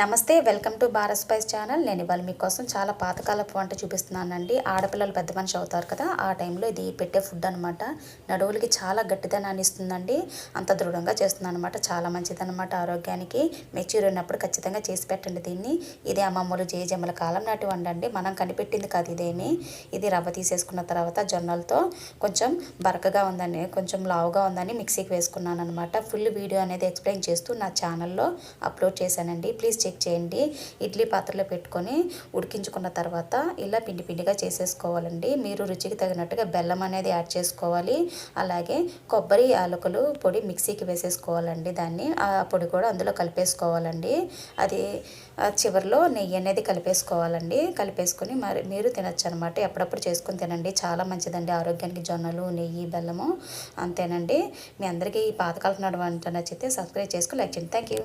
నమస్తే, welcome to Bharat spice channel. నేను ఇవాళ మీకోసం చాలా పాతకాలపు వంట చూపిస్తున్నానండి. ఆడపిల్లలు పెద్ద మనిషి అవుతారు కదా, ఆ టైంలో ఇది పెట్టే ఫుడ్ అనమాట. నడువులకి చాలా గట్టిదనాన్ని ఇస్తుందండి. అంత దృఢంగా చేస్తుంది అనమాట. చాలా మంచిదన్నమాట ఆరోగ్యానికి. మెచ్యూర్ ఉన్నప్పుడు ఖచ్చితంగా చేసి పెట్టండి దీన్ని. ఇది అమ్మమ్మలు జేజమ్మల కాలం నాటి వండండి, మనం కనిపెట్టింది కాదు ఇదేమి. ఇది రవ్వ తీసేసుకున్న తర్వాత జొన్నలతో కొంచెం బరకగా ఉందని, కొంచెం లావుగా ఉందని మిక్సీకి వేసుకున్నాను అనమాట. ఫుల్ వీడియో అనేది ఎక్స్ప్లెయిన్ చేస్తూ నా ఛానల్లో అప్లోడ్ చేశానండి. ప్లీజ్ చెక్ చేయండి. ఇడ్లీ పాత్రలో పెట్టుకొని ఉడికించుకున్న తర్వాత ఇలా పిండి పిండిగా చేసేసుకోవాలండి. మీరు రుచికి తగినట్టుగా బెల్లం అనేది యాడ్ చేసుకోవాలి. అలాగే కొబ్బరి యాలకులు పొడి మిక్సీకి వేసేసుకోవాలండి. దాన్ని ఆ పొడి కూడా అందులో కలిపేసుకోవాలండి. అది చివరిలో నెయ్యి అనేది కలిపేసుకోవాలండి. కలిపేసుకొని మరి మీరు తినచ్చు అనమాట. ఎప్పుడప్పుడు చేసుకొని తినండి, చాలా మంచిదండి ఆరోగ్యానికి. జొన్నలు, నెయ్యి, బెల్లము అంతేనండి. మీ అందరికీ ఈ పాతకాలపు నాటి వంట నచ్చితే సబ్స్క్రైబ్ చేసుకుని లైక్ చేయండి. Thank you.